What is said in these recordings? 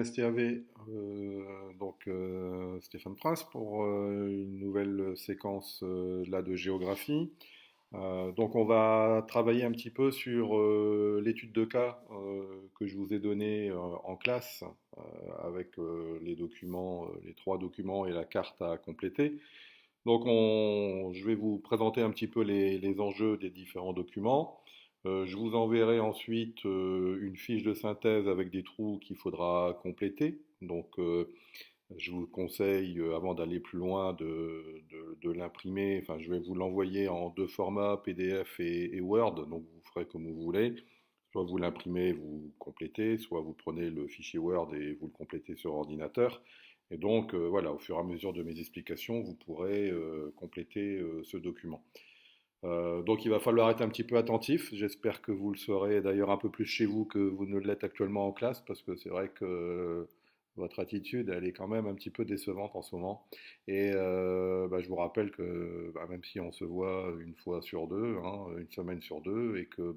STAV, Stéphane Prince pour une nouvelle séquence là de géographie. Donc on va travailler un petit peu sur l'étude de cas que je vous ai donnée en classe avec les documents, les trois documents et la carte à compléter. Je vais vous présenter un petit peu les enjeux des différents documents. Je vous enverrai ensuite une fiche de synthèse avec des trous qu'il faudra compléter. Je vous conseille, avant d'aller plus loin, de l'imprimer. Enfin, je vais vous l'envoyer en deux formats, PDF et Word. Donc, vous ferez comme vous voulez. Soit vous l'imprimez, vous complétez, soit vous prenez le fichier Word et vous le complétez sur ordinateur. Et donc, voilà, au fur et à mesure de mes explications, vous pourrez compléter ce document. Donc, il va falloir être un petit peu attentif. J'espère que vous le serez d'ailleurs un peu plus chez vous que vous ne l'êtes actuellement en classe, parce que c'est vrai que votre attitude, elle est quand même un petit peu décevante en ce moment. Je vous rappelle que même si on se voit une fois sur deux, hein, une semaine sur deux, et que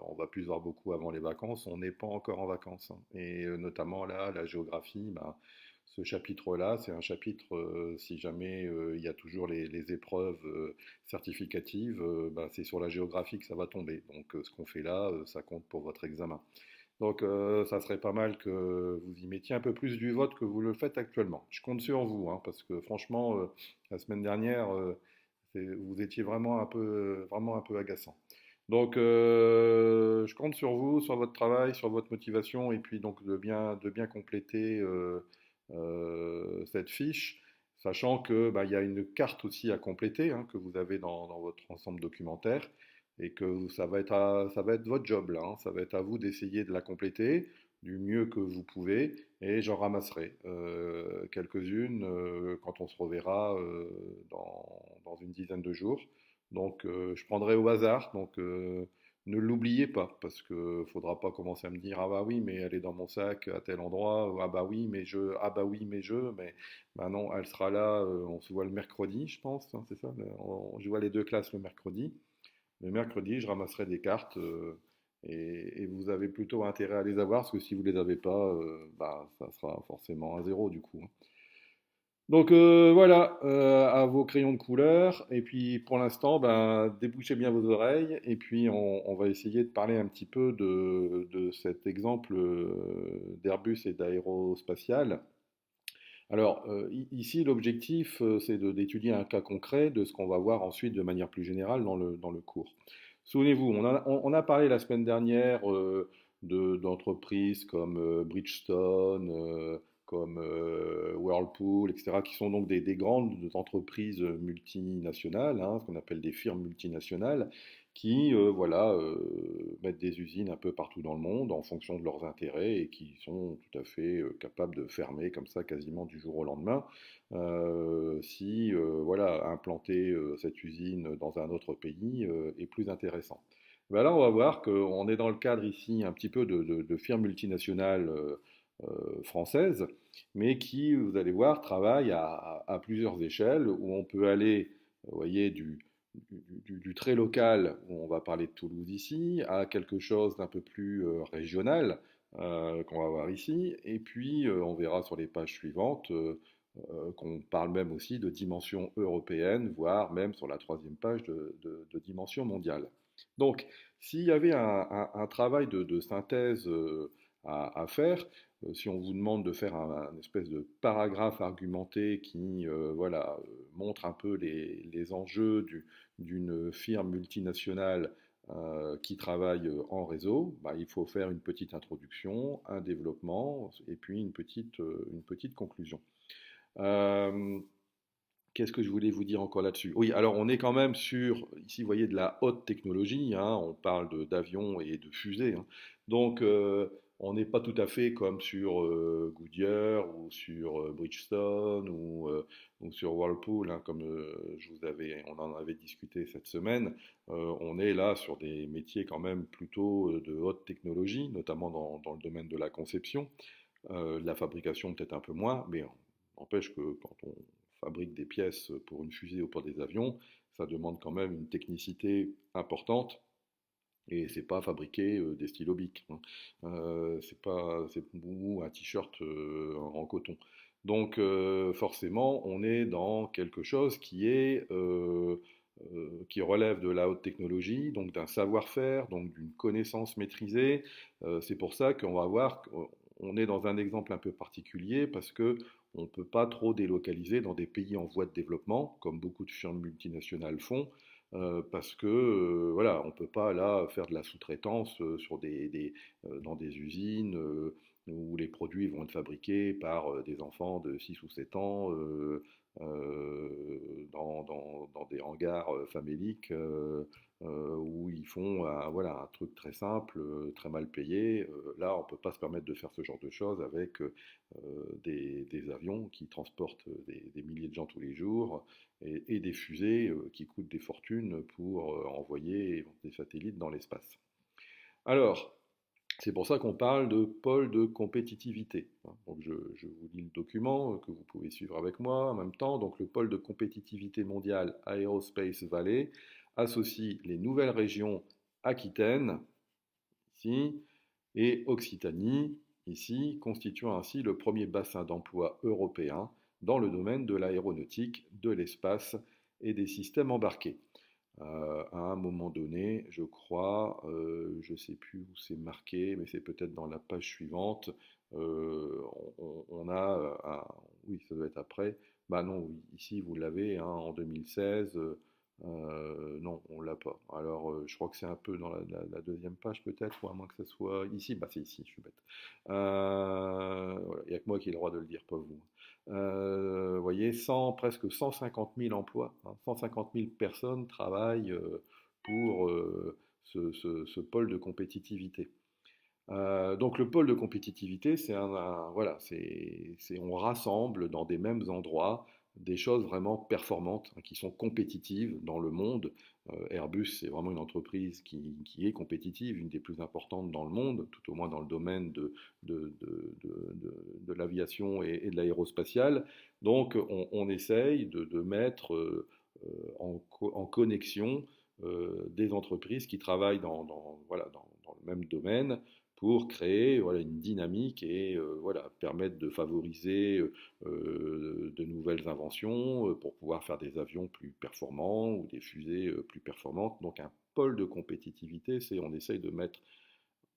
on va plus se voir beaucoup avant les vacances, on n'est pas encore en vacances, hein. Notamment là, la géographie, ce chapitre-là, c'est un chapitre, si jamais il y a toujours les épreuves certificatives, c'est sur la géographie que ça va tomber. Donc ce qu'on fait là, ça compte pour votre examen. Donc ça serait pas mal que vous y mettiez un peu plus du vote que vous le faites actuellement. Je compte sur vous, hein, parce que franchement, la semaine dernière, vous étiez vraiment un peu agaçant. Donc je compte sur vous, sur votre travail, sur votre motivation, et puis donc de bien compléter cette fiche, sachant que il y a une carte aussi à compléter, hein, que vous avez dans votre ensemble documentaire et que ça va être votre job là, hein. Ça va être à vous d'essayer de la compléter du mieux que vous pouvez et j'en ramasserai quelques-unes quand on se reverra dans une dizaine de jours. Donc je prendrai au hasard, donc ne l'oubliez pas parce que faudra pas commencer à me dire ah bah oui mais elle est dans mon sac à tel endroit, ou, ah bah oui mais mais bah non elle sera là, on se voit le mercredi je pense, hein, c'est ça, je vois les deux classes le mercredi. Le mercredi, je ramasserai des cartes et vous avez plutôt intérêt à les avoir parce que si vous ne les avez pas, ça sera forcément un zéro du coup, hein. Donc voilà, à vos crayons de couleur. Et puis pour l'instant, débouchez bien vos oreilles et puis on va essayer de parler un petit peu de cet exemple d'Airbus et d'aérospatial. Alors, ici, l'objectif, c'est d'étudier un cas concret de ce qu'on va voir ensuite de manière plus générale dans le cours. Souvenez-vous, on a parlé la semaine dernière d'entreprises comme Bridgestone, comme Whirlpool, etc., qui sont donc des grandes entreprises multinationales, hein, ce qu'on appelle des firmes multinationales, qui mettent des usines un peu partout dans le monde en fonction de leurs intérêts et qui sont tout à fait capables de fermer comme ça quasiment du jour au lendemain. Si implanter cette usine dans un autre pays est plus intéressant. Là, on va voir qu'on est dans le cadre ici un petit peu de firmes multinationales françaises, mais qui, vous allez voir, travaillent à plusieurs échelles, où on peut aller, vous voyez, du très local, où on va parler de Toulouse ici, à quelque chose d'un peu plus régional, qu'on va voir ici, et puis on verra sur les pages suivantes qu'on parle même aussi de dimension européenne, voire même sur la troisième page de dimension mondiale. Donc, s'il y avait un travail de synthèse à faire, si on vous demande de faire un espèce de paragraphe argumenté qui montre un peu les enjeux d'une firme multinationale qui travaille en réseau, il faut faire une petite introduction, un développement et puis une petite conclusion. Euh, Qu'est-ce que je voulais vous dire encore là-dessus? Oui, alors on est quand même sur, ici vous voyez, de la haute technologie, hein, on parle d'avions et de fusées, hein. Donc on n'est pas tout à fait comme sur Goodyear ou sur Bridgestone ou sur Whirlpool, hein, comme on en avait discuté cette semaine. On est là sur des métiers quand même plutôt de haute technologie, notamment dans le domaine de la conception. De la fabrication peut-être un peu moins, mais n'empêche que quand on fabrique des pièces pour une fusée ou pour des avions, ça demande quand même une technicité importante Et c'est pas fabriquer des stylos Bic, hein. C'est pas ou un t-shirt en coton. Donc forcément, on est dans quelque chose qui relève de la haute technologie, donc d'un savoir-faire, donc d'une connaissance maîtrisée. C'est pour ça qu'on va voir qu'on est dans un exemple un peu particulier parce que on ne peut pas trop délocaliser dans des pays en voie de développement, comme beaucoup de firmes multinationales font, parce que voilà, on ne peut pas là faire de la sous-traitance sur dans des usines où les produits vont être fabriqués par des enfants de 6 ou 7 ans dans des hangars faméliques où ils font voilà, un truc très simple, très mal payé. Là, on ne peut pas se permettre de faire ce genre de choses avec des avions qui transportent des milliers de gens tous les jours et des fusées qui coûtent des fortunes pour envoyer des satellites dans l'espace. Alors, c'est pour ça qu'on parle de pôle de compétitivité, hein. Donc je vous lis le document que vous pouvez suivre avec moi en même temps. Donc le pôle de compétitivité mondiale Aerospace Valley associe les nouvelles régions Aquitaine, ici, et Occitanie, ici, constituant ainsi le premier bassin d'emploi européen dans le domaine de l'aéronautique, de l'espace et des systèmes embarqués. À un moment donné, je crois, je ne sais plus où c'est marqué, mais c'est peut-être dans la page suivante, on a, oui, ça doit être après, bah non, oui, ici vous l'avez, hein, en 2016, non, on l'a pas. Alors, je crois que c'est un peu dans la deuxième page peut-être, ou à moins que ça soit ici, bah c'est ici, je suis bête. Voilà, il n'y a que moi qui ai le droit de le dire, pas vous. Vous voyez, presque 150 000 emplois, hein, 150 000 personnes travaillent pour ce pôle de compétitivité. Donc le pôle de compétitivité, voilà, on rassemble dans des mêmes endroits des choses vraiment performantes, hein, qui sont compétitives dans le monde. Airbus, c'est vraiment une entreprise qui est compétitive, une des plus importantes dans le monde, tout au moins dans le domaine de l'aviation et de l'aérospatiale. Donc on essaye de mettre en connexion des entreprises qui travaillent voilà, dans le même domaine pour créer voilà, une dynamique et voilà, permettre de favoriser de nouvelles inventions pour pouvoir faire des avions plus performants ou des fusées plus performantes. Donc un pôle de compétitivité, c'est on essaye de mettre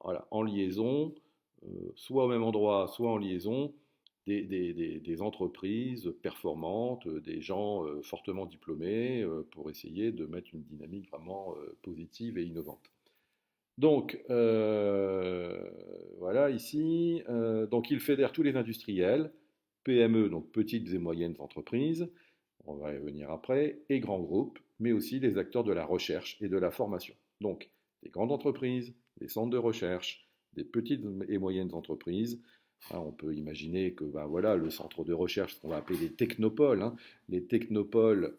voilà, en liaison, soit au même endroit, soit en liaison, des entreprises performantes, des gens fortement diplômés pour essayer de mettre une dynamique vraiment positive et innovante. Donc, voilà, ici, donc il fédère tous les industriels, PME, donc petites et moyennes entreprises, on va y revenir après, et grands groupes, mais aussi les acteurs de la recherche et de la formation. Donc, des grandes entreprises, des centres de recherche, des petites et moyennes entreprises. Hein, on peut imaginer que ben voilà, le centre de recherche, ce qu'on va appeler les technopoles, hein, les technopoles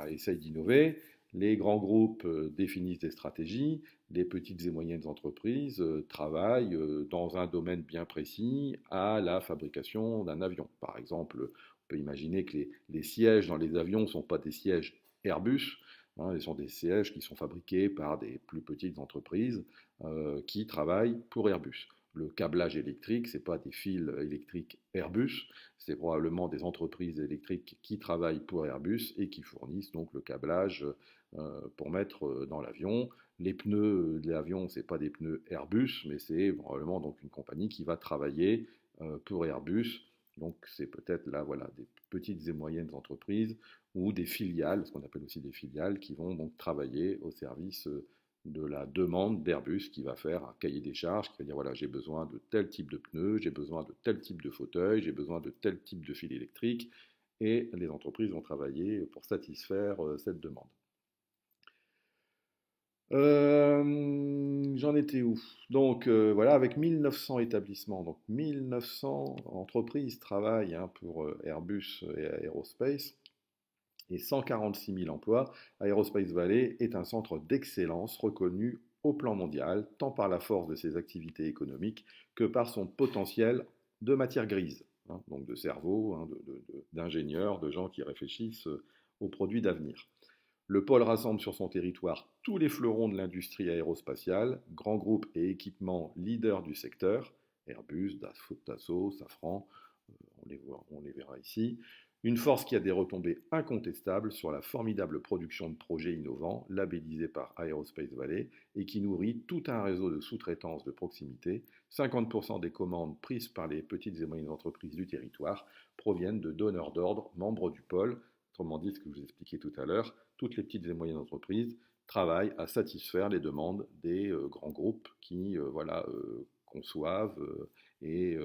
essayent d'innover, les grands groupes définissent des stratégies, les petites et moyennes entreprises travaillent dans un domaine bien précis à la fabrication d'un avion. Par exemple, on peut imaginer que les sièges dans les avions ne sont pas des sièges Airbus, hein, ce sont des sièges qui sont fabriqués par des plus petites entreprises qui travaillent pour Airbus. Le câblage électrique, ce n'est pas des fils électriques Airbus, c'est probablement des entreprises électriques qui travaillent pour Airbus et qui fournissent donc le câblage pour mettre dans l'avion. Les pneus de l'avion, ce n'est pas des pneus Airbus, mais c'est probablement donc une compagnie qui va travailler pour Airbus. Donc c'est peut-être là voilà, des petites et moyennes entreprises ou des filiales, ce qu'on appelle aussi des filiales, qui vont donc travailler au service de la demande d'Airbus qui va faire un cahier des charges, qui va dire voilà, j'ai besoin de tel type de pneus, j'ai besoin de tel type de fauteuil, j'ai besoin de tel type de fil électrique, et les entreprises vont travailler pour satisfaire cette demande. J'en étais où? Donc voilà, avec 1900 établissements, donc 1900 entreprises travaillent hein, pour Airbus et Aerospace et 146 000 emplois. Aerospace Valley est un centre d'excellence reconnu au plan mondial, tant par la force de ses activités économiques que par son potentiel de matière grise, hein, donc de cerveau, hein, d'ingénieurs, de gens qui réfléchissent aux produits d'avenir. Le pôle rassemble sur son territoire tous les fleurons de l'industrie aérospatiale, grands groupes et équipements leaders du secteur, Airbus, Dassault, Safran, on les verra ici. Une force qui a des retombées incontestables sur la formidable production de projets innovants labellisés par Aerospace Valley et qui nourrit tout un réseau de sous-traitance de proximité. 50% des commandes prises par les petites et moyennes entreprises du territoire proviennent de donneurs d'ordre, membres du pôle. Autrement dit, ce que je vous expliquais tout à l'heure, toutes les petites et moyennes entreprises travaillent à satisfaire les demandes des grands groupes qui conçoivent et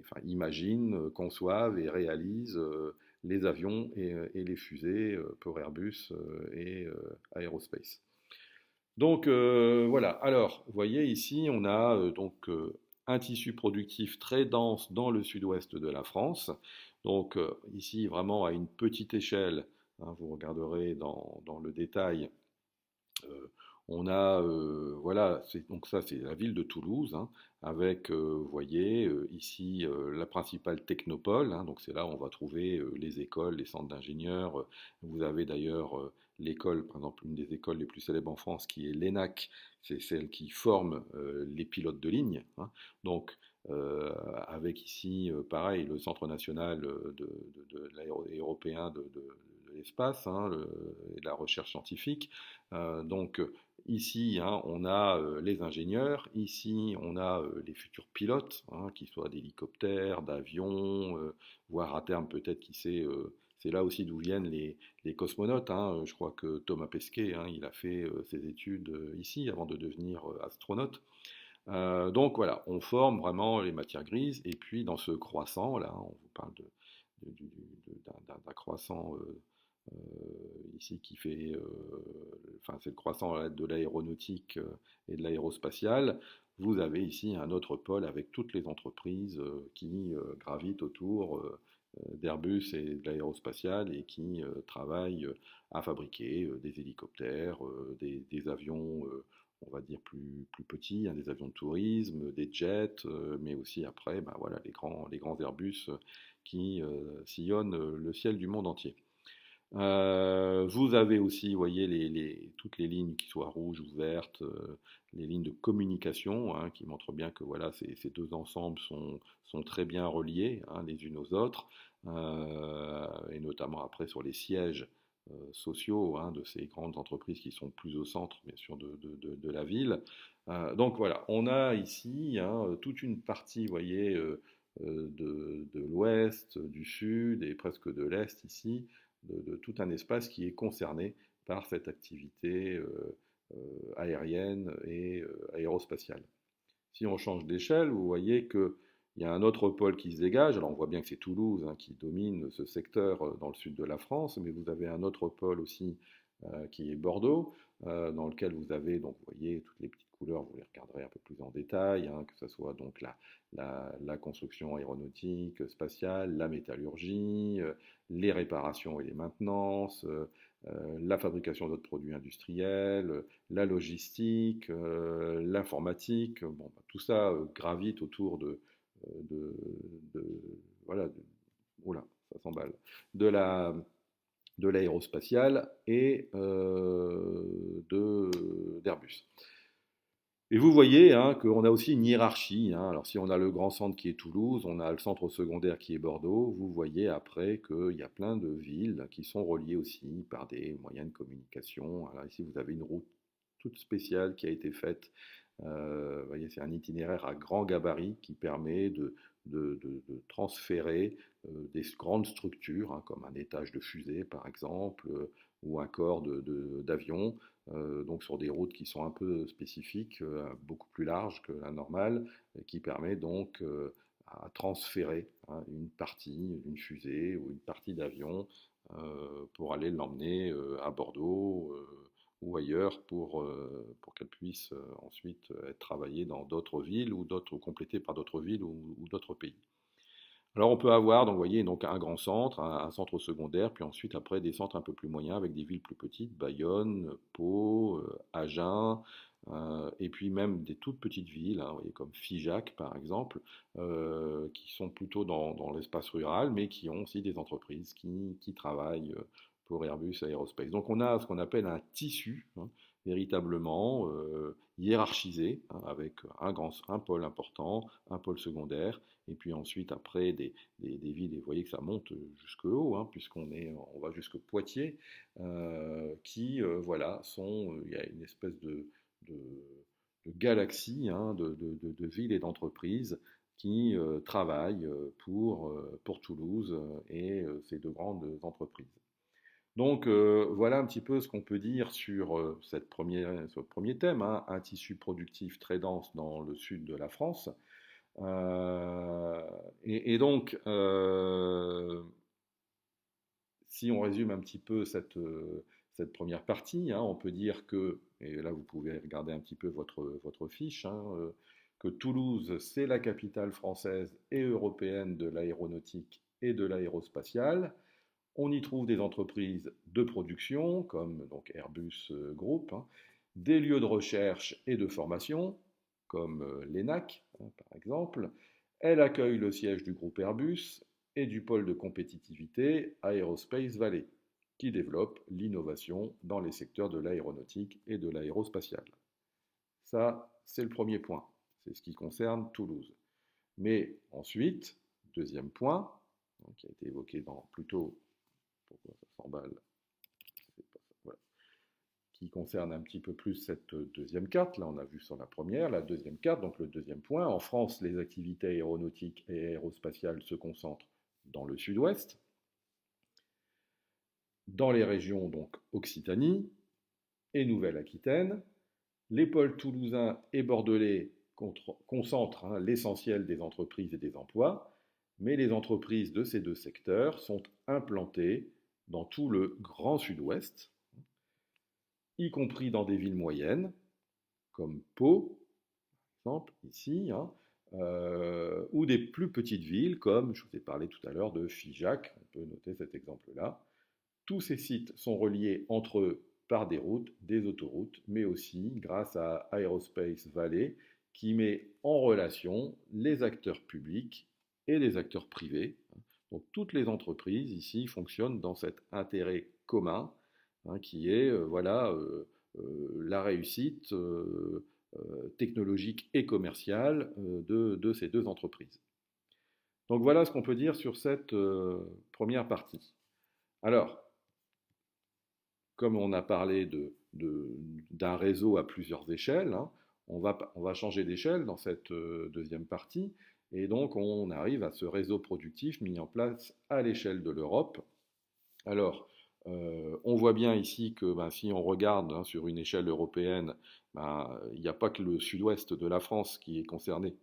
enfin, imaginent, conçoivent et réalisent les avions et les fusées pour Airbus et Aerospace. Donc voilà, alors vous voyez ici on a un tissu productif très dense dans le sud-ouest de la France. Donc ici vraiment à une petite échelle, hein, vous regarderez dans le détail, on a, voilà, donc ça c'est la ville de Toulouse, hein, avec, vous voyez, ici la principale technopole, hein, donc c'est là où on va trouver les écoles, les centres d'ingénieurs. Vous avez d'ailleurs l'école, par exemple, une des écoles les plus célèbres en France, qui est l'ENAC, c'est celle qui forme les pilotes de ligne, hein. Donc, avec ici, pareil, le Centre national européen de l'espace, hein, et de la recherche scientifique. Donc, ici, hein, on a les ingénieurs, ici, on a les futurs pilotes, hein, qu'ils soient d'hélicoptères, d'avions, voire à terme peut-être qui sait, c'est là aussi d'où viennent les cosmonautes, hein. Je crois que Thomas Pesquet, hein, il a fait ses études ici avant de devenir astronaute. Donc voilà, on forme vraiment les matières grises, et puis dans ce croissant, là, on vous parle d'un croissant ici qui fait, enfin c'est le croissant de l'aéronautique et de l'aérospatiale. Vous avez ici un autre pôle avec toutes les entreprises qui gravitent autour d'Airbus et de l'aérospatiale et qui travaillent à fabriquer des hélicoptères, des avions, on va dire plus petits, hein, des avions de tourisme, des jets, mais aussi après, ben voilà, les grands Airbus qui sillonnent le ciel du monde entier. Vous avez aussi, vous voyez, toutes les lignes qui soient rouges ou vertes, les lignes de communication, hein, qui montrent bien que voilà, ces deux ensembles sont très bien reliés, hein, les unes aux autres, et notamment après sur les sièges sociaux, hein, de ces grandes entreprises qui sont plus au centre, bien sûr, de la ville. Donc voilà, on a ici, hein, toute une partie, vous voyez, de l'ouest, du sud et presque de l'est ici, de tout un espace qui est concerné par cette activité aérienne et aérospatiale. Si on change d'échelle, vous voyez qu'il y a un autre pôle qui se dégage. Alors on voit bien que c'est Toulouse, hein, qui domine ce secteur dans le sud de la France, mais vous avez un autre pôle aussi qui est Bordeaux, dans lequel vous avez, donc vous voyez toutes les petites couleurs, vous les regarderez un peu plus en détail, hein, que ce soit donc la construction aéronautique, spatiale, la métallurgie, les réparations et les maintenances, la fabrication d'autres produits industriels, la logistique, l'informatique. Bon, bah, tout ça gravite autour de, de- voilà, oula, ça s'emballe, de la, de l'aérospatiale et d'Airbus. Et vous voyez hein, qu'on a aussi une hiérarchie, hein. Alors si on a le grand centre qui est Toulouse, on a le centre secondaire qui est Bordeaux, vous voyez après qu'il y a plein de villes qui sont reliées aussi par des moyens de communication. Alors ici vous avez une route toute spéciale qui a été faite. Vous voyez, c'est un itinéraire à grand gabarit qui permet de transférer des grandes structures, hein, comme un étage de fusée par exemple, ou un corps d'avion, donc sur des routes qui sont un peu spécifiques, beaucoup plus larges que la normale, et qui permet donc à transférer hein, une partie d'une fusée ou une partie d'avion pour aller l'emmener à Bordeaux ou ailleurs pour qu'elle puisse ensuite être travaillée dans d'autres villes ou d'autres complétée par d'autres villes ou d'autres pays. Alors on peut avoir, donc, vous voyez, donc un grand centre, un centre secondaire, puis ensuite après des centres un peu plus moyens avec des villes plus petites, Bayonne, Pau, Agen, et puis même des toutes petites villes, hein, vous voyez, comme Figeac par exemple, qui sont plutôt dans l'espace rural, mais qui ont aussi des entreprises qui travaillent pour Airbus Aerospace. Donc on a ce qu'on appelle un tissu, hein, véritablement hiérarchisé, hein, avec un pôle important, un pôle secondaire, et puis ensuite après des villes, et vous voyez que ça monte jusque haut, hein, on va jusque Poitiers, qui voilà, il y a une espèce de, de galaxie, hein, de villes et d'entreprises qui travaillent pour Toulouse et ces deux grandes entreprises. Donc voilà un petit peu ce qu'on peut dire sur ce premier thème, hein, un tissu productif très dense dans le sud de la France. Euh, donc, si on résume un petit peu cette première partie, hein, on peut dire que, et là vous pouvez regarder un petit peu votre fiche, hein, que Toulouse, c'est la capitale française et européenne de l'aéronautique et de l'aérospatiale. On y trouve des entreprises de production, comme donc Airbus Group, hein, des lieux de recherche et de formation, comme l'ENAC, hein, par exemple. Elle accueille le siège du groupe Airbus et du pôle de compétitivité Aerospace Valley, qui développe l'innovation dans les secteurs de l'aéronautique et de l'aérospatiale. Ça, c'est le premier point. C'est ce qui concerne Toulouse. Mais ensuite, deuxième point, qui a été évoqué dans plutôt pourquoi ça s'emballe, voilà, qui concerne un petit peu plus cette deuxième carte. Là, on a vu sur la première, la deuxième carte, donc le deuxième point. En France, les activités aéronautiques et aérospatiales se concentrent dans le sud-ouest, dans les régions donc Occitanie et Nouvelle-Aquitaine. Les pôles toulousains et bordelais concentrent, hein, l'essentiel des entreprises et des emplois, mais les entreprises de ces deux secteurs sont implantées dans tout le grand sud-ouest, y compris dans des villes moyennes, comme Pau, par exemple, ici, hein, ou des plus petites villes, comme je vous ai parlé tout à l'heure de Figeac, on peut noter cet exemple-là. Tous ces sites sont reliés entre eux par des routes, des autoroutes, mais aussi grâce à Aerospace Valley, qui met en relation les acteurs publics et les acteurs privés. Donc toutes les entreprises ici fonctionnent dans cet intérêt commun, hein, qui est voilà, la réussite technologique et commerciale de ces deux entreprises. Donc voilà ce qu'on peut dire sur cette première partie. Alors, comme on a parlé d'un réseau à plusieurs échelles, hein, on va changer d'échelle dans cette deuxième partie, et donc on arrive à ce réseau productif mis en place à l'échelle de l'Europe. Alors, on voit bien ici que ben, si on regarde, hein, sur une échelle européenne, ben, il n'y a pas que le sud-ouest de la France qui est concerné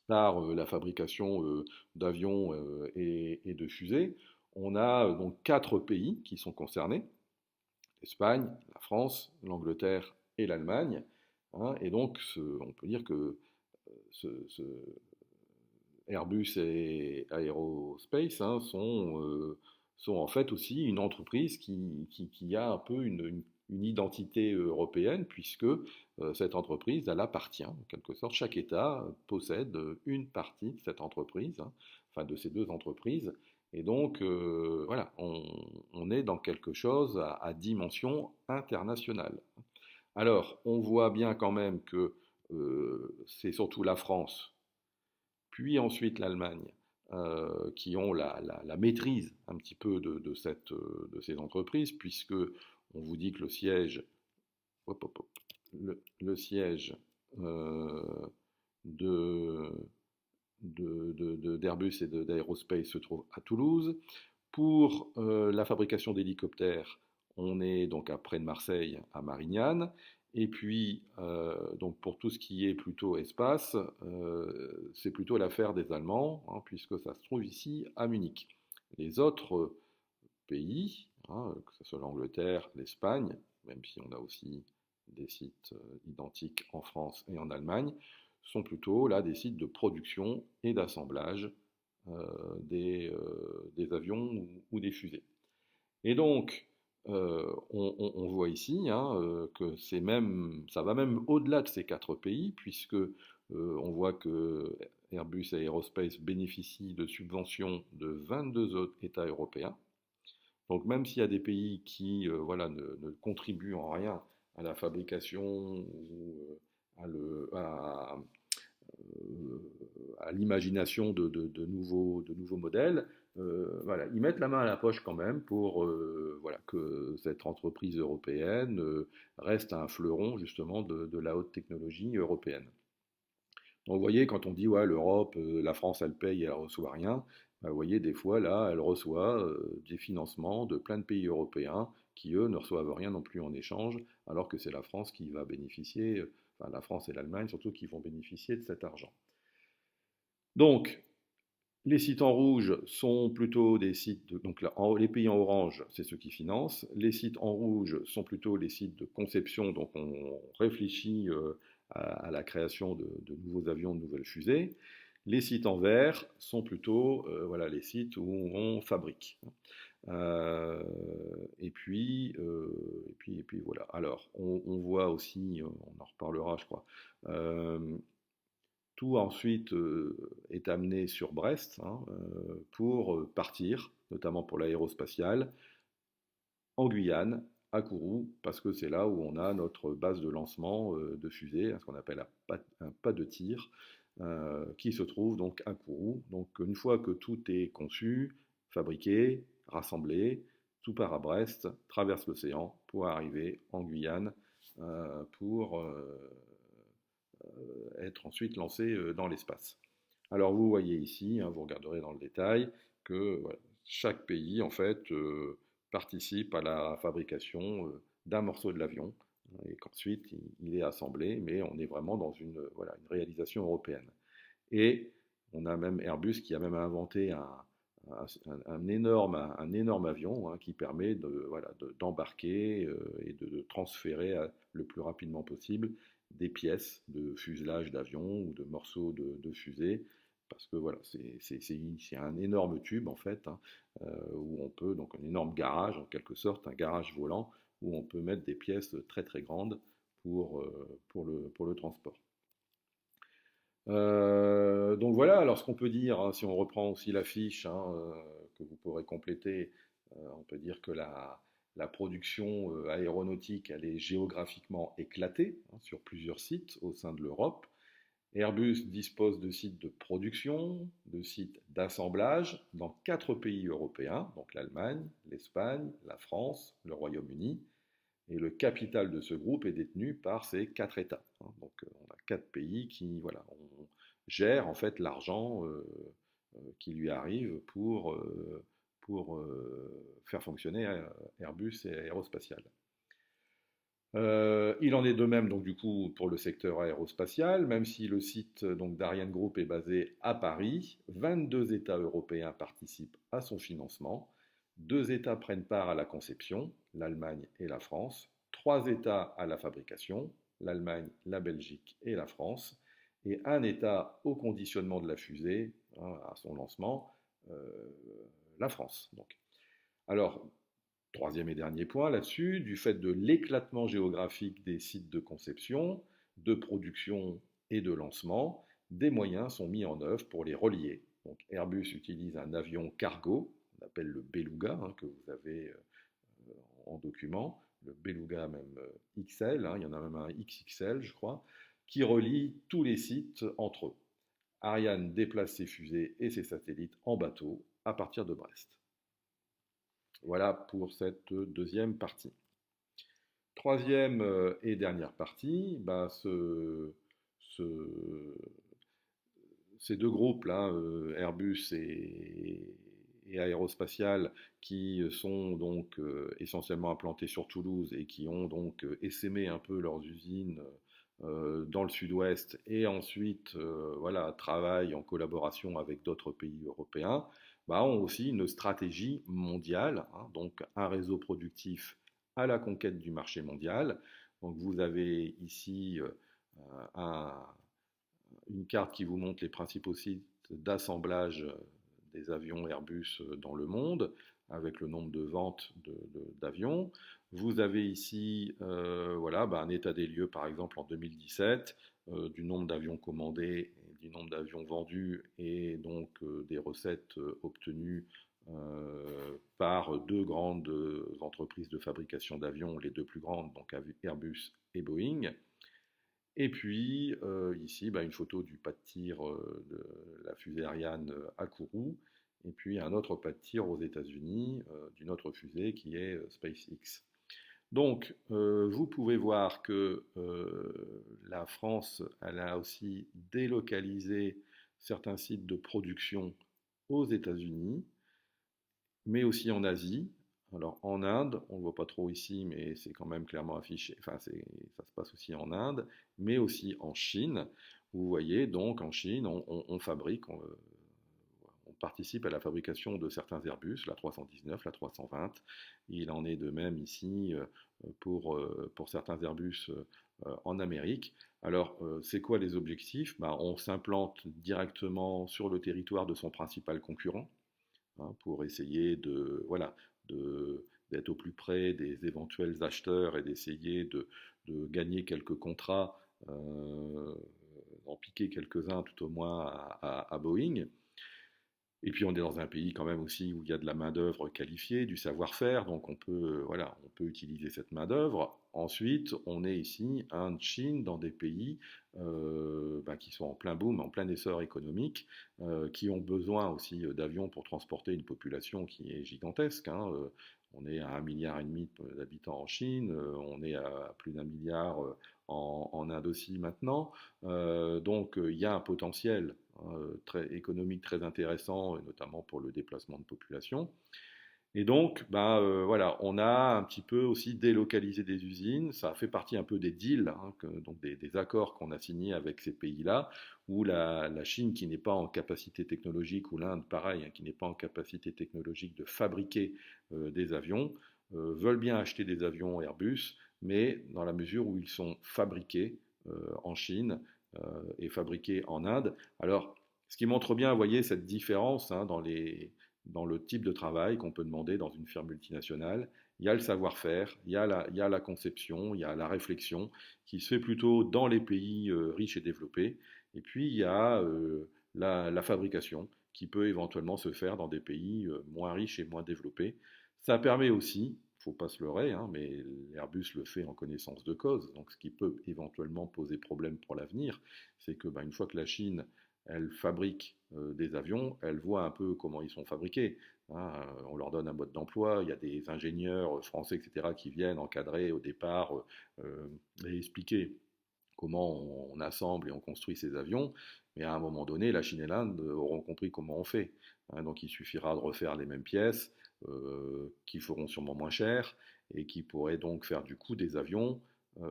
par la fabrication d'avions et de fusées. On a donc 4 pays qui sont concernés: l'Espagne, la France, l'Angleterre et l'Allemagne, hein. Et donc, on peut dire que ce Airbus et Aerospace, hein, sont en fait aussi une entreprise qui a un peu une identité européenne, puisque cette entreprise, elle appartient, en quelque sorte, chaque État possède une partie de cette entreprise, hein, enfin de ces deux entreprises. Et donc, voilà, on est dans quelque chose à dimension internationale. Alors, on voit bien quand même que c'est surtout la France, puis ensuite l'Allemagne, qui ont la maîtrise un petit peu de ces entreprises, puisque on vous dit que le siège, hop, hop, hop, le siège euh, de, d'Airbus et d'Aerospace se trouve à Toulouse. Pour la fabrication d'hélicoptères, on est donc à près de Marseille, à Marignane. Et puis, donc pour tout ce qui est plutôt espace, c'est plutôt l'affaire des Allemands, hein, puisque ça se trouve ici à Munich. Les autres pays, hein, que ce soit l'Angleterre, l'Espagne, même si on a aussi des sites identiques en France et en Allemagne, sont plutôt là des sites de production et d'assemblage des avions ou des fusées. Et donc, on voit ici, hein, que ça va même au-delà de ces 4 pays, puisque on voit que Airbus Aerospace bénéficie de subventions de 22 autres États européens, Donc même s'il y a des pays qui voilà, ne contribuent en rien à la fabrication ou euh, à l'imagination de nouveaux modèles, voilà, ils mettent la main à la poche quand même pour voilà, que cette entreprise européenne reste un fleuron justement de la haute technologie européenne. Donc, vous voyez, quand on dit ouais, l'Europe, la France elle paye et elle reçoit rien, bah, vous voyez, des fois là, elle reçoit des financements de plein de pays européens qui eux ne reçoivent rien non plus en échange, alors que c'est la France qui va bénéficier, enfin la France et l'Allemagne surtout qui vont bénéficier de cet argent. Donc, les sites en rouge sont plutôt des sites, donc là, les pays en orange, c'est ceux qui financent. Les sites en rouge sont plutôt les sites de conception, donc on réfléchit à la création de nouveaux avions, de nouvelles fusées. Les sites en vert sont plutôt voilà, les sites où on fabrique. Euh, et puis voilà. Alors, on voit aussi, on en reparlera, je crois. Tout ensuite est amené sur Brest hein, pour partir, notamment pour l'aérospatiale, en Guyane, à Kourou, parce que c'est là où on a notre base de lancement de fusée, ce qu'on appelle un pas de tir, qui se trouve donc à Kourou. Donc une fois que tout est conçu, fabriqué, rassemblé, tout part à Brest, traverse l'océan pour arriver en Guyane pour être ensuite lancé dans l'espace. Alors vous voyez ici, hein, vous regarderez dans le détail, que voilà, chaque pays en fait participe à la fabrication d'un morceau de l'avion et qu'ensuite il est assemblé, mais on est vraiment dans une, voilà, une réalisation européenne. Et on a même Airbus qui a même inventé un énorme avion hein, qui permet voilà, d'embarquer et de transférer le plus rapidement possible des pièces de fuselage d'avion ou de morceaux de fusée. Parce que voilà, c'est un énorme tube en fait, hein, où on peut, donc un énorme garage en quelque sorte, un garage volant, où on peut mettre des pièces très très grandes pour le transport. Donc voilà, alors ce qu'on peut dire, hein, si on reprend aussi la fiche hein, que vous pourrez compléter, on peut dire que la production aéronautique, elle est géographiquement éclatée hein, sur plusieurs sites au sein de l'Europe. Airbus dispose de sites de production, de sites d'assemblage dans 4 pays européens, donc l'Allemagne, l'Espagne, la France, le Royaume-Uni. Et le capital de ce groupe est détenu par ces 4 États. Hein. Donc on a 4 pays qui voilà, on gère en fait l'argent qui lui arrive pour faire fonctionner Airbus et Aérospatiale. Il en est de même donc du coup pour le secteur aérospatial, même si le site donc d'Ariane Group est basé à Paris, 22 États européens participent à son financement, 2 États prennent part à la conception, l'Allemagne et la France, 3 États à la fabrication, l'Allemagne, la Belgique et la France, et un État au conditionnement de la fusée hein, à son lancement, euh, la France. Donc. Alors, troisième et dernier point là-dessus, du fait de l'éclatement géographique des sites de conception, de production et de lancement, des moyens sont mis en œuvre pour les relier. Donc Airbus utilise un avion cargo, on appelle le Beluga, hein, que vous avez en document, le Beluga même XL, hein, il y en a même un XXL je crois, qui relie tous les sites entre eux. Ariane déplace ses fusées et ses satellites en bateau à partir de Brest. Voilà pour cette deuxième partie. Troisième et dernière partie, bah, ces deux groupes-là, Airbus et Aérospatiale, qui sont donc essentiellement implantés sur Toulouse et qui ont donc essaimé un peu leurs usines dans le sud-ouest et ensuite voilà, travaillent en collaboration avec d'autres pays européens, bah, ont aussi une stratégie mondiale, hein, donc un réseau productif à la conquête du marché mondial. Donc vous avez ici un, une carte qui vous montre les principaux sites d'assemblage des avions Airbus dans le monde, avec le nombre de ventes d'avions. Vous avez ici voilà, bah, un état des lieux, par exemple, en 2017, du nombre d'avions commandés, du nombre d'avions vendus et donc des recettes obtenues par deux grandes entreprises de fabrication d'avions, les deux plus grandes, donc Airbus et Boeing. Et puis ici, une photo du pas de tir de la fusée Ariane à Kourou, et puis un autre pas de tir aux États-Unis d'une autre fusée qui est SpaceX. Donc, vous pouvez voir que la France, elle a aussi délocalisé certains sites de production aux États-Unis, mais aussi en Asie. Alors en Inde, on ne le voit pas trop ici, mais c'est quand même clairement affiché, enfin ça se passe aussi en Inde, mais aussi en Chine. Vous voyez, donc en Chine, on fabrique, on participe à la fabrication de certains Airbus, la 319, la 320. Il en est de même ici pour certains Airbus en Amérique. Alors, c'est quoi les objectifs? On s'implante directement sur le territoire de son principal concurrent, hein, pour essayer de, voilà, d'être au plus près des éventuels acheteurs et d'essayer de gagner quelques contrats, en piquer quelques-uns tout au moins à Boeing. Et puis on est dans un pays quand même aussi où il y a de la main-d'œuvre qualifiée, du savoir-faire, donc voilà, on peut utiliser cette main-d'œuvre. Ensuite, on est ici, Inde, Chine, dans des pays qui sont en plein boom, en plein essor économique, qui ont besoin aussi d'avions pour transporter une population qui est gigantesque, hein. On est à 1,5 milliard d'habitants en Chine, on est à plus d'1 milliard en Inde aussi maintenant. Donc il y a un potentiel très économique très intéressant, notamment pour le déplacement de population. Et donc, voilà, on a un petit peu aussi délocalisé des usines. Ça fait partie un peu des deals, hein, donc des accords qu'on a signés avec ces pays-là, où la Chine, qui n'est pas en capacité technologique, ou l'Inde, pareil, hein, qui n'est pas en capacité technologique de fabriquer des avions, veulent bien acheter des avions Airbus, mais dans la mesure où ils sont fabriqués en Chine et fabriqués en Inde. Alors, ce qui montre bien, vous voyez, cette différence, hein, dans le type de travail qu'on peut demander dans une firme multinationale. Il y a le savoir-faire, il y a la conception, il y a la réflexion qui se fait plutôt dans les pays riches et développés. Et puis il y a la fabrication qui peut éventuellement se faire dans des pays moins riches et moins développés. Ça permet aussi, il ne faut pas se leurrer, hein, mais l'Airbus le fait en connaissance de cause, donc ce qui peut éventuellement poser problème pour l'avenir, c'est que une fois que la Chine elle fabrique des avions, elle voit un peu comment ils sont fabriqués, hein. On leur donne un mode d'emploi, il y a des ingénieurs français, etc., qui viennent encadrer au départ et expliquer comment on assemble et on construit ces avions. Mais à un moment donné, la Chine et l'Inde auront compris comment on fait, hein. Donc il suffira de refaire les mêmes pièces qui feront sûrement moins cher et qui pourraient donc faire du coup des avions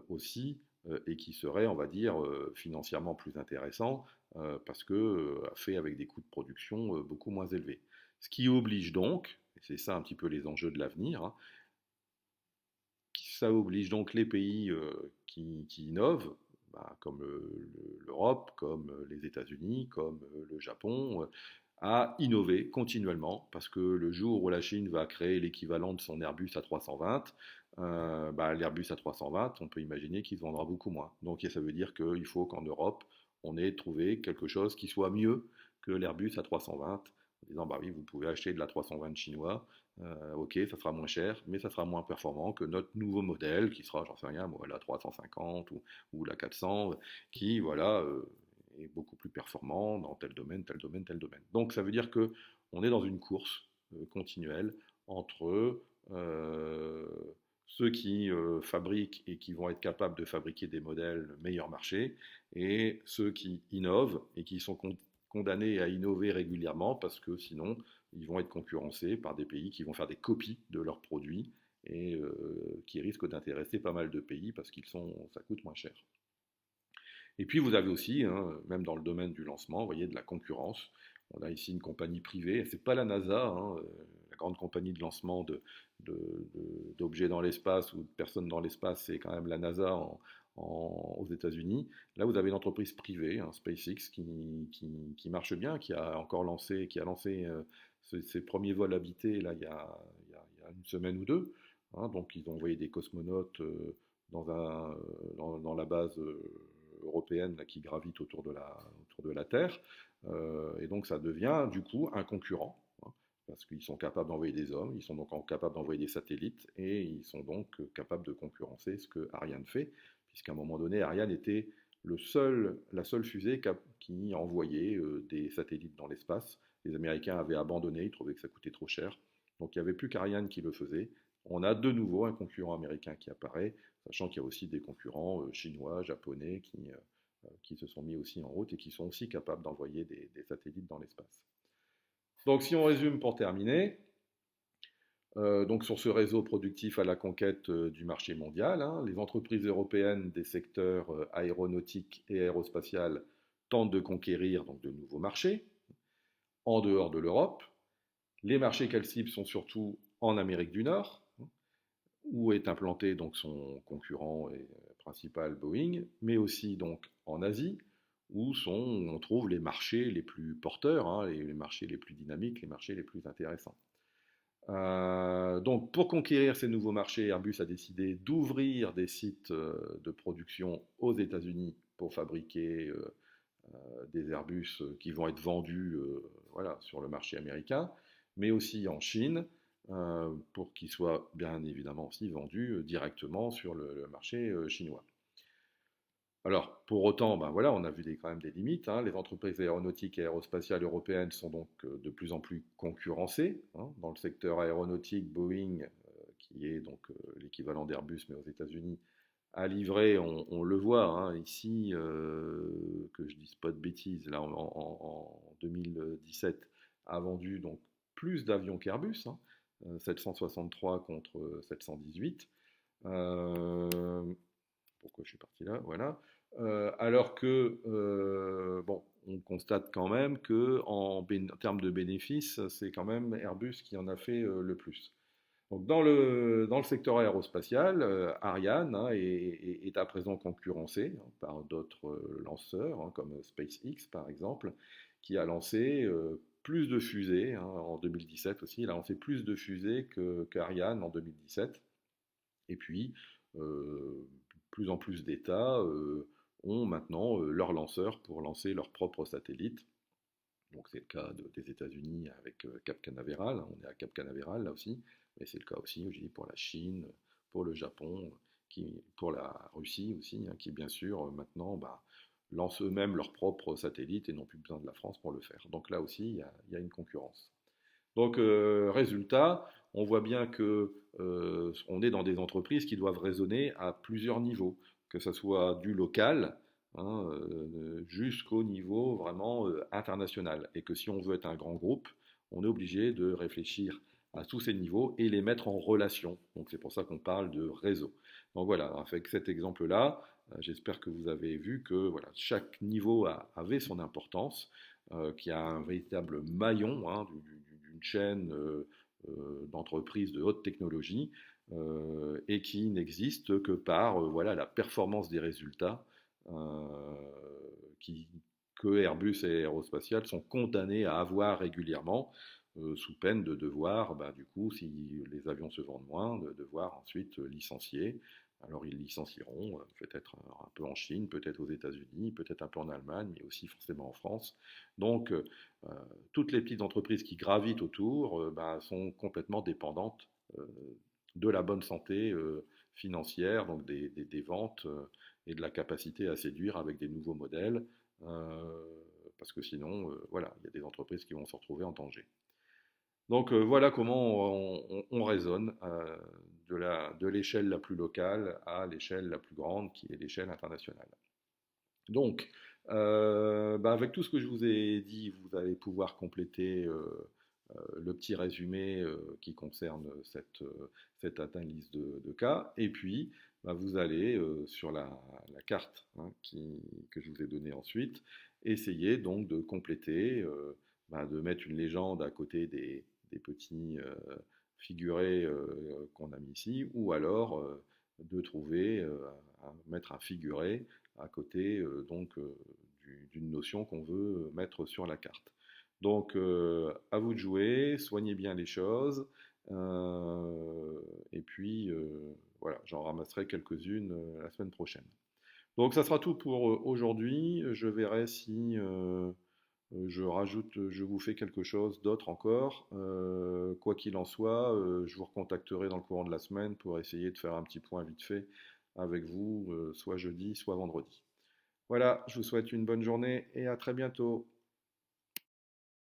aussi et qui seraient, on va dire, financièrement plus intéressants parce que fait avec des coûts de production beaucoup moins élevés. Ce qui oblige donc, et c'est ça un petit peu les enjeux de l'avenir, hein, ça oblige donc les pays qui innovent, comme l'Europe, comme les États-Unis, comme le Japon, à innover continuellement, parce que le jour où la Chine va créer l'équivalent de son Airbus A320, l'Airbus A320, on peut imaginer qu'il se vendra beaucoup moins. Donc ça veut dire qu'il faut qu'en Europe, on ait trouvé quelque chose qui soit mieux que l'Airbus A320, en disant, bah oui, vous pouvez acheter de l'A320 chinois, ok, ça sera moins cher, mais ça sera moins performant que notre nouveau modèle, qui sera, j'en sais rien, moi, la 350 ou la 400, qui, voilà, est beaucoup plus performant dans tel domaine, tel domaine, tel domaine. Donc ça veut dire que on est dans une course continuelle entre ceux qui fabriquent et qui vont être capables de fabriquer des modèles meilleur marché et ceux qui innovent et qui sont condamnés à innover régulièrement parce que sinon ils vont être concurrencés par des pays qui vont faire des copies de leurs produits et qui risquent d'intéresser pas mal de pays parce ça coûte moins cher. Et puis vous avez aussi, hein, même dans le domaine du lancement, vous voyez, de la concurrence. On a ici une compagnie privée, c'est pas la NASA, hein, la grande compagnie de lancement d'objets dans l'espace ou de personnes dans l'espace, c'est quand même la NASA aux États-Unis. Là, vous avez une entreprise privée, hein, SpaceX, qui marche bien, qui a lancé ses premiers vols habités là, il y a une semaine ou deux, hein. Donc, ils ont envoyé des cosmonautes dans la base européenne là, qui gravite autour de la Terre. Et donc, ça devient du coup un concurrent, hein, parce qu'ils sont capables d'envoyer des hommes, ils sont donc capables d'envoyer des satellites, et ils sont donc capables de concurrencer ce que Ariane fait, puisqu'à un moment donné, Ariane était la seule fusée qui envoyait des satellites dans l'espace. Les Américains avaient abandonné, ils trouvaient que ça coûtait trop cher. Donc il n'y avait plus qu'Ariane qui le faisait. On a de nouveau un concurrent américain qui apparaît, sachant qu'il y a aussi des concurrents chinois, japonais qui se sont mis aussi en route et qui sont aussi capables d'envoyer des satellites dans l'espace. Donc si on résume pour terminer, donc sur ce réseau productif à la conquête du marché mondial, hein, les entreprises européennes des secteurs aéronautique et aérospatial tentent de conquérir donc, de nouveaux marchés en dehors de l'Europe. Les marchés qu'elles ciblent sont surtout en Amérique du Nord, où est implanté donc son concurrent et principal Boeing, mais aussi donc en Asie, où on trouve les marchés les plus porteurs, hein, les marchés les plus dynamiques, les marchés les plus intéressants. Donc pour conquérir ces nouveaux marchés, Airbus a décidé d'ouvrir des sites de production aux États-Unis pour fabriquer des Airbus qui vont être vendus voilà, sur le marché américain, mais aussi en Chine, pour qu'ils soient bien évidemment aussi vendus directement sur le marché chinois. Alors, pour autant, ben voilà, on a vu quand même des limites, hein. Les entreprises aéronautiques et aérospatiales européennes sont donc de plus en plus concurrencées, hein. Dans le secteur aéronautique, Boeing, qui est donc l'équivalent d'Airbus, mais aux États-Unis, a livré, on le voit hein, ici, que je ne dise pas de bêtises, là en 2017, a vendu donc plus d'avions qu'Airbus, hein, 763 contre 718. Euh, Pourquoi je suis parti là? Voilà. Alors que, bon, on constate quand même que en termes de bénéfices, c'est quand même Airbus qui en a fait le plus. Donc dans le secteur aérospatial, Ariane hein, est à présent concurrencée hein, par d'autres lanceurs, hein, comme SpaceX par exemple, qui a lancé plus de fusées hein, en 2017 aussi. Il a lancé plus de fusées qu'Ariane en 2017. Et puis, plus en plus d'États ont maintenant leurs lanceurs pour lancer leurs propres satellites. Donc c'est le cas des États-Unis avec Cap Canaveral, hein, on est à Cap Canaveral là aussi, mais c'est le cas aussi, je dis, pour la Chine, pour le Japon, pour la Russie aussi, hein, qui bien sûr maintenant bah, lancent eux-mêmes leurs propres satellites et n'ont plus besoin de la France pour le faire. Donc là aussi, il y a une concurrence. Donc, résultat, on voit bien que on est dans des entreprises qui doivent raisonner à plusieurs niveaux, que ce soit du local hein, jusqu'au niveau vraiment international. Et que si on veut être un grand groupe, on est obligé de réfléchir à tous ces niveaux et les mettre en relation. Donc c'est pour ça qu'on parle de réseau. Donc voilà, avec cet exemple-là, j'espère que vous avez vu que voilà, chaque niveau avait son importance, qu'il y a un véritable maillon hein, d'une chaîne d'entreprises de haute technologie et qui n'existe que par voilà, la performance des résultats euh, qui, que Airbus et Aérospatiale sont condamnés à avoir régulièrement, sous peine de devoir, bah, du coup, si les avions se vendent moins, de devoir ensuite licencier. Alors ils licencieront peut-être un peu en Chine, peut-être aux États-Unis, peut-être un peu en Allemagne, mais aussi forcément en France. Donc toutes les petites entreprises qui gravitent autour bah, sont complètement dépendantes de la bonne santé financière, donc des ventes et de la capacité à séduire avec des nouveaux modèles, parce que sinon, voilà, il y a des entreprises qui vont se retrouver en danger. Donc voilà comment on raisonne de l'échelle la plus locale à l'échelle la plus grande, qui est l'échelle internationale. Donc, bah, avec tout ce que je vous ai dit, vous allez pouvoir compléter le petit résumé qui concerne cette analyse de cas. Et puis, bah, vous allez sur la carte hein, que je vous ai donnée ensuite, essayer donc de compléter, bah, de mettre une légende à côté des petits figurés qu'on a mis ici, ou alors de trouver, mettre un figuré à côté donc d'une notion qu'on veut mettre sur la carte. Donc à vous de jouer, soignez bien les choses, et puis voilà, j'en ramasserai quelques-unes la semaine prochaine. Donc ça sera tout pour aujourd'hui. Je verrai si Je vous fais quelque chose d'autre encore. Quoi qu'il en soit, je vous recontacterai dans le courant de la semaine pour essayer de faire un petit point vite fait avec vous, soit jeudi, soit vendredi. Voilà, je vous souhaite une bonne journée et à très bientôt.